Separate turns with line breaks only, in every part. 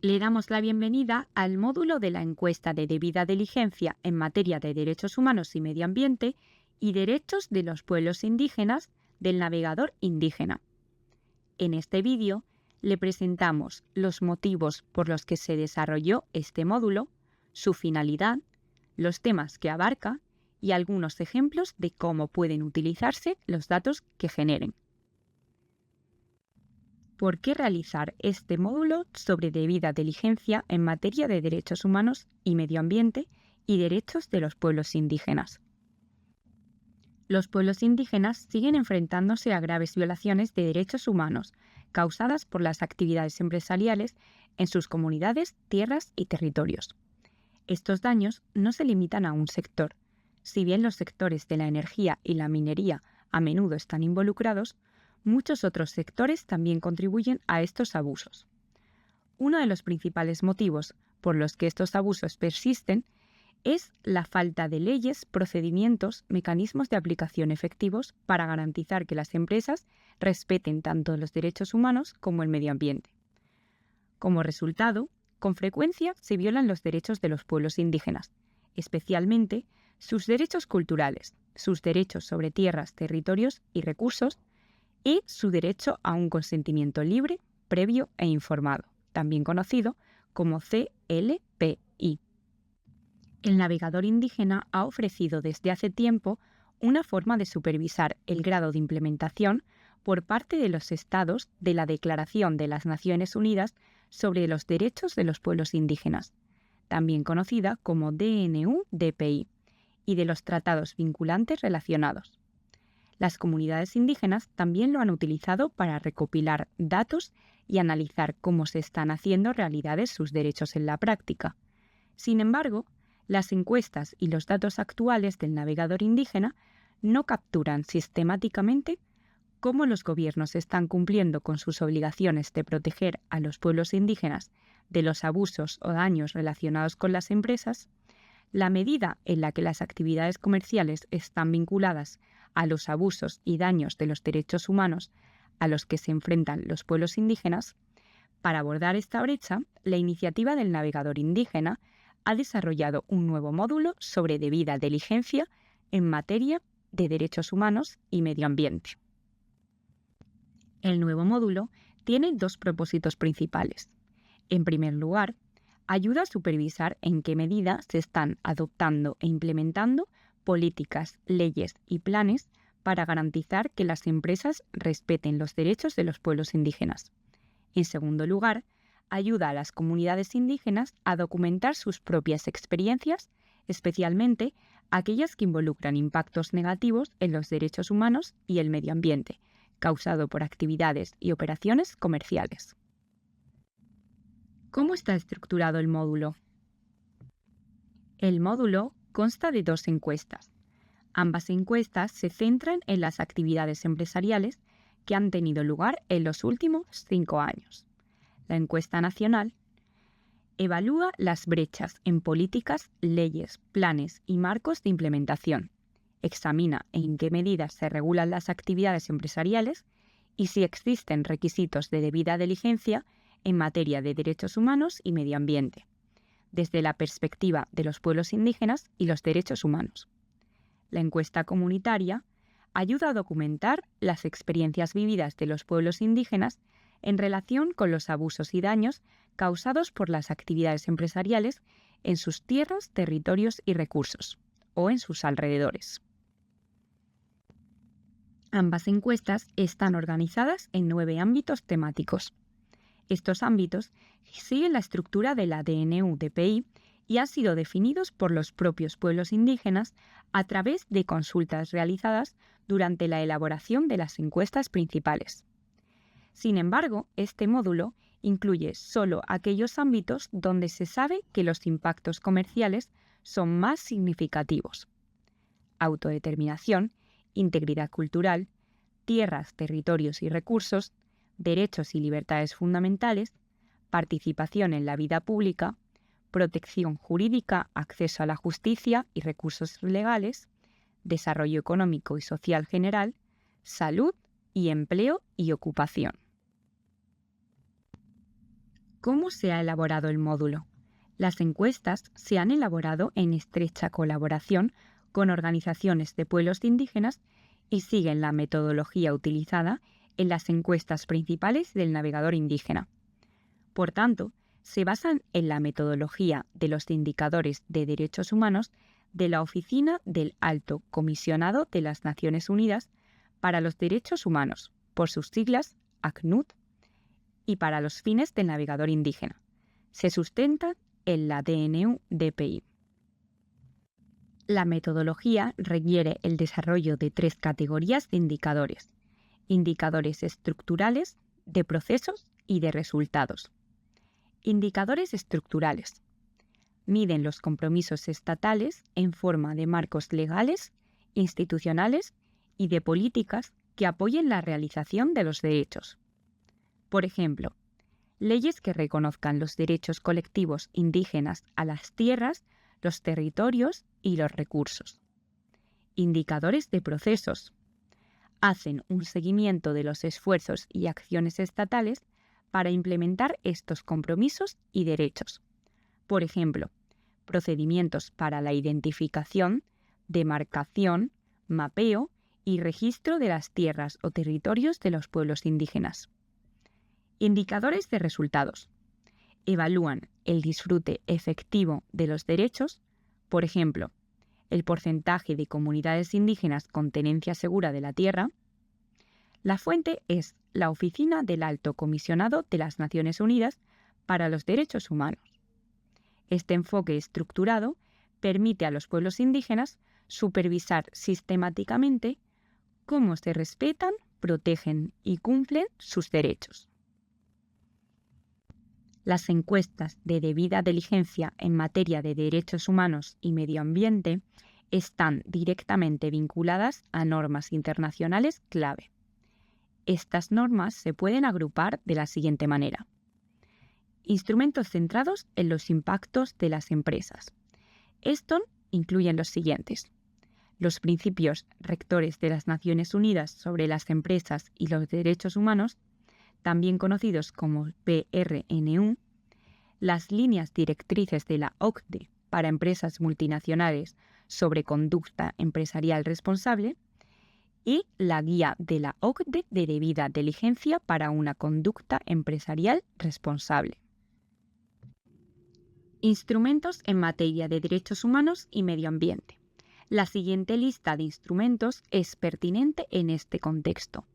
Le damos la bienvenida al módulo de la encuesta de debida diligencia en materia de derechos humanos y medio ambiente y derechos de los pueblos indígenas del navegador indígena. En este vídeo le presentamos los motivos por los que se desarrolló este módulo, su finalidad, los temas que abarca y algunos ejemplos de cómo pueden utilizarse los datos que generen. ¿Por qué realizar este módulo sobre debida diligencia en materia de derechos humanos y medio ambiente y derechos de los pueblos indígenas? Los pueblos indígenas siguen enfrentándose a graves violaciones de derechos humanos causadas por las actividades empresariales en sus comunidades, tierras y territorios. Estos daños no se limitan a un sector. Si bien los sectores de la energía y la minería a menudo están involucrados, muchos otros sectores también contribuyen a estos abusos. Uno de los principales motivos por los que estos abusos persisten es la falta de leyes, procedimientos, mecanismos de aplicación efectivos para garantizar que las empresas respeten tanto los derechos humanos como el medio ambiente. Como resultado, con frecuencia se violan los derechos de los pueblos indígenas, especialmente sus derechos culturales, sus derechos sobre tierras, territorios y recursos, y su derecho a un consentimiento libre, previo e informado, también conocido como CLPI. El navegador indígena ha ofrecido desde hace tiempo una forma de supervisar el grado de implementación por parte de los Estados de la Declaración de las Naciones Unidas sobre los Derechos de los Pueblos Indígenas, también conocida como DNU-DPI, y de los tratados vinculantes relacionados. Las comunidades indígenas también lo han utilizado para recopilar datos y analizar cómo se están haciendo realidades sus derechos en la práctica. Sin embargo, las encuestas y los datos actuales del navegador indígena no capturan sistemáticamente cómo los gobiernos están cumpliendo con sus obligaciones de proteger a los pueblos indígenas de los abusos o daños relacionados con las empresas, la medida en la que las actividades comerciales están vinculadas a los abusos y daños de los derechos humanos a los que se enfrentan los pueblos indígenas. Para abordar esta brecha, la iniciativa del navegador indígena ha desarrollado un nuevo módulo sobre debida diligencia en materia de derechos humanos y medio ambiente. El nuevo módulo tiene dos propósitos principales. En primer lugar, ayuda a supervisar en qué medida se están adoptando e implementando políticas, leyes y planes para garantizar que las empresas respeten los derechos de los pueblos indígenas. En segundo lugar, ayuda a las comunidades indígenas a documentar sus propias experiencias, especialmente aquellas que involucran impactos negativos en los derechos humanos y el medio ambiente, causado por actividades y operaciones comerciales. ¿Cómo está estructurado el módulo? El módulo consta de dos encuestas. Ambas encuestas se centran en las actividades empresariales que han tenido lugar en los últimos 5 años. La encuesta nacional evalúa las brechas en políticas, leyes, planes y marcos de implementación. Examina en qué medidas se regulan las actividades empresariales y si existen requisitos de debida diligencia en materia de derechos humanos y medio ambiente, desde la perspectiva de los pueblos indígenas y los derechos humanos. La encuesta comunitaria ayuda a documentar las experiencias vividas de los pueblos indígenas en relación con los abusos y daños causados por las actividades empresariales en sus tierras, territorios y recursos, o en sus alrededores. Ambas encuestas están organizadas en 9 ámbitos temáticos. Estos ámbitos siguen la estructura de la DNU-DPI y han sido definidos por los propios pueblos indígenas a través de consultas realizadas durante la elaboración de las encuestas principales. Sin embargo, este módulo incluye solo aquellos ámbitos donde se sabe que los impactos comerciales son más significativos: autodeterminación, integridad cultural, tierras, territorios y recursos, derechos y libertades fundamentales, participación en la vida pública, protección jurídica, acceso a la justicia y recursos legales, desarrollo económico y social general, salud y empleo y ocupación. ¿Cómo se ha elaborado el módulo? Las encuestas se han elaborado en estrecha colaboración con organizaciones de pueblos indígenas y siguen la metodología utilizada en las encuestas principales del navegador indígena. Por tanto, se basan en la metodología de los indicadores de derechos humanos de la Oficina del Alto Comisionado de las Naciones Unidas para los Derechos Humanos, por sus siglas ACNUD, y para los fines del navegador indígena. Se sustentan en la DNU-DPI. La metodología requiere el desarrollo de 3 categorías de indicadores: indicadores estructurales, de procesos y de resultados. Indicadores estructurales. Miden los compromisos estatales en forma de marcos legales, institucionales y de políticas que apoyen la realización de los derechos. Por ejemplo, leyes que reconozcan los derechos colectivos indígenas a las tierras, los territorios y los recursos. Indicadores de procesos. Hacen un seguimiento de los esfuerzos y acciones estatales para implementar estos compromisos y derechos. Por ejemplo, procedimientos para la identificación, demarcación, mapeo y registro de las tierras o territorios de los pueblos indígenas. Indicadores de resultados. Evalúan el disfrute efectivo de los derechos, por ejemplo, el porcentaje de comunidades indígenas con tenencia segura de la tierra. La fuente es la Oficina del Alto Comisionado de las Naciones Unidas para los Derechos Humanos. Este enfoque estructurado permite a los pueblos indígenas supervisar sistemáticamente cómo se respetan, protegen y cumplen sus derechos. Las encuestas de debida diligencia en materia de derechos humanos y medio ambiente están directamente vinculadas a normas internacionales clave. Estas normas se pueden agrupar de la siguiente manera. Instrumentos centrados en los impactos de las empresas. Estos incluyen los siguientes: los principios rectores de las Naciones Unidas sobre las empresas y los derechos humanos, también conocidos como PRNU, las líneas directrices de la OCDE para empresas multinacionales sobre conducta empresarial responsable y la guía de la OCDE de debida diligencia para una conducta empresarial responsable. Instrumentos en materia de derechos humanos y medio ambiente. La siguiente lista de instrumentos es pertinente en este contexto.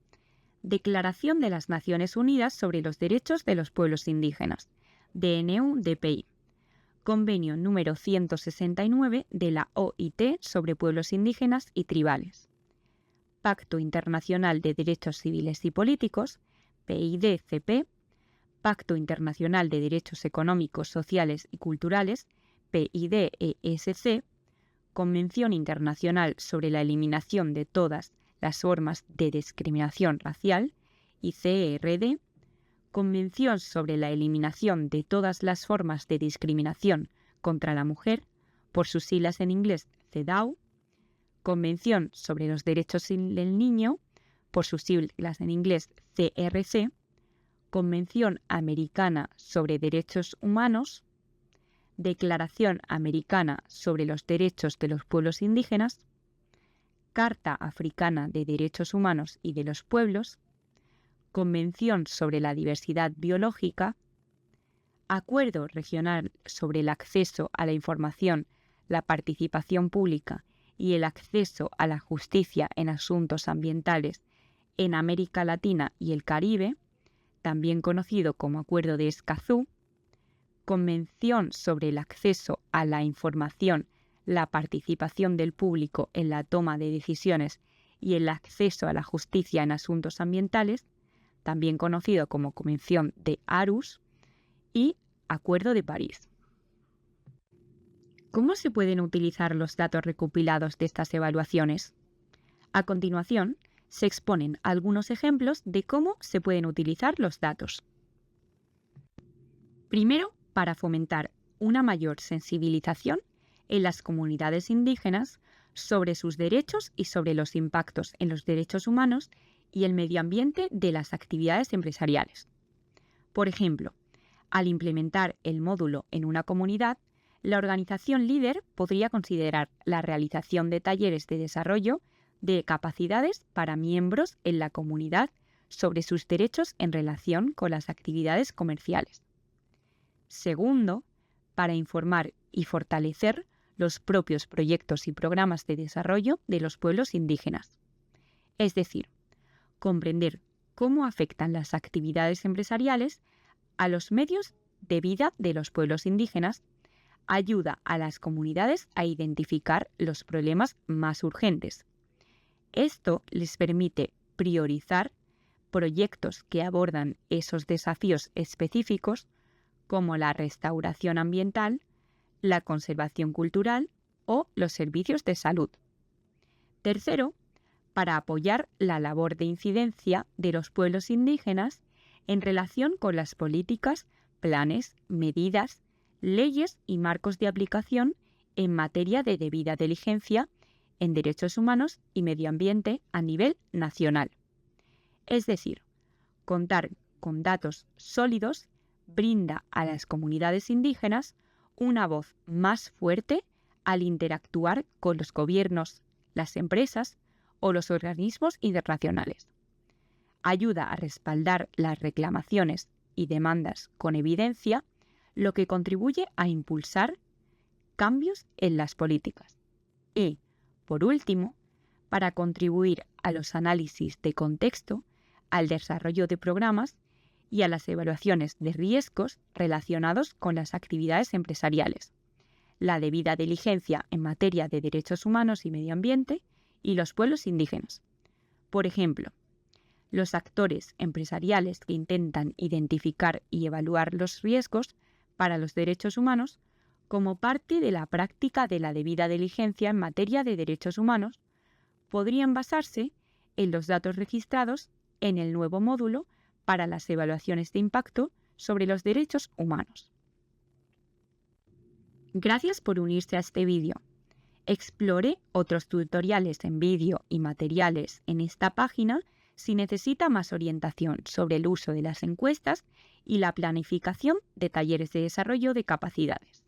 Declaración de las Naciones Unidas sobre los Derechos de los Pueblos Indígenas, DNU-DPI. Convenio número 169 de la OIT sobre pueblos indígenas y tribales. Pacto Internacional de Derechos Civiles y Políticos, PIDCP. Pacto Internacional de Derechos Económicos, Sociales y Culturales, PIDESC. Convención Internacional sobre la Eliminación de todas las formas de discriminación racial, ICRD. Convención sobre la Eliminación de todas las formas de discriminación contra la mujer, por sus siglas en inglés CEDAW. Convención sobre los Derechos del Niño, por sus siglas en inglés CRC. Convención Americana sobre Derechos Humanos. Declaración Americana sobre los Derechos de los Pueblos Indígenas. Carta Africana de Derechos Humanos y de los Pueblos. Convención sobre la Diversidad Biológica. Acuerdo Regional sobre el acceso a la información, la participación pública y el acceso a la justicia en asuntos ambientales en América Latina y el Caribe, también conocido como Acuerdo de Escazú. Convención sobre el acceso a la información, la participación del público en la toma de decisiones y el acceso a la justicia en asuntos ambientales, también conocido como Convención de Aarhus, y Acuerdo de París. ¿Cómo se pueden utilizar los datos recopilados de estas evaluaciones? A continuación, se exponen algunos ejemplos de cómo se pueden utilizar los datos. Primero, para fomentar una mayor sensibilización en las comunidades indígenas sobre sus derechos y sobre los impactos en los derechos humanos y el medio ambiente de las actividades empresariales. Por ejemplo, Al implementar el módulo en una comunidad, la organización líder podría considerar la realización de talleres de desarrollo de capacidades para miembros en la comunidad sobre sus derechos en relación con las actividades comerciales. Segundo, para informar y fortalecer los propios proyectos y programas de desarrollo de los pueblos indígenas. Es decir, comprender cómo afectan las actividades empresariales a los medios de vida de los pueblos indígenas, ayuda a las comunidades a identificar los problemas más urgentes. Esto les permite priorizar proyectos que abordan esos desafíos específicos como la restauración ambiental, la conservación cultural o los servicios de salud. Tercero, para apoyar la labor de incidencia de los pueblos indígenas en relación con las políticas, planes, medidas, leyes y marcos de aplicación en materia de debida diligencia en derechos humanos y medio ambiente a nivel nacional. Es decir, contar con datos sólidos brinda a las comunidades indígenas una voz más fuerte al interactuar con los gobiernos, las empresas o los organismos internacionales. Ayuda a respaldar las reclamaciones y demandas con evidencia, lo que contribuye a impulsar cambios en las políticas. Y, por último, para contribuir a los análisis de contexto, al desarrollo de programas y a las evaluaciones de riesgos relacionados con las actividades empresariales, la debida diligencia en materia de derechos humanos y medio ambiente y los pueblos indígenas. Por ejemplo, los actores empresariales que intentan identificar y evaluar los riesgos para los derechos humanos como parte de la práctica de la debida diligencia en materia de derechos humanos podrían basarse en los datos registrados en el nuevo módulo para las evaluaciones de impacto sobre los derechos humanos. Gracias por unirse a este vídeo. Explore otros tutoriales en vídeo y materiales en esta página si necesita más orientación sobre el uso de las encuestas y la planificación de talleres de desarrollo de capacidades.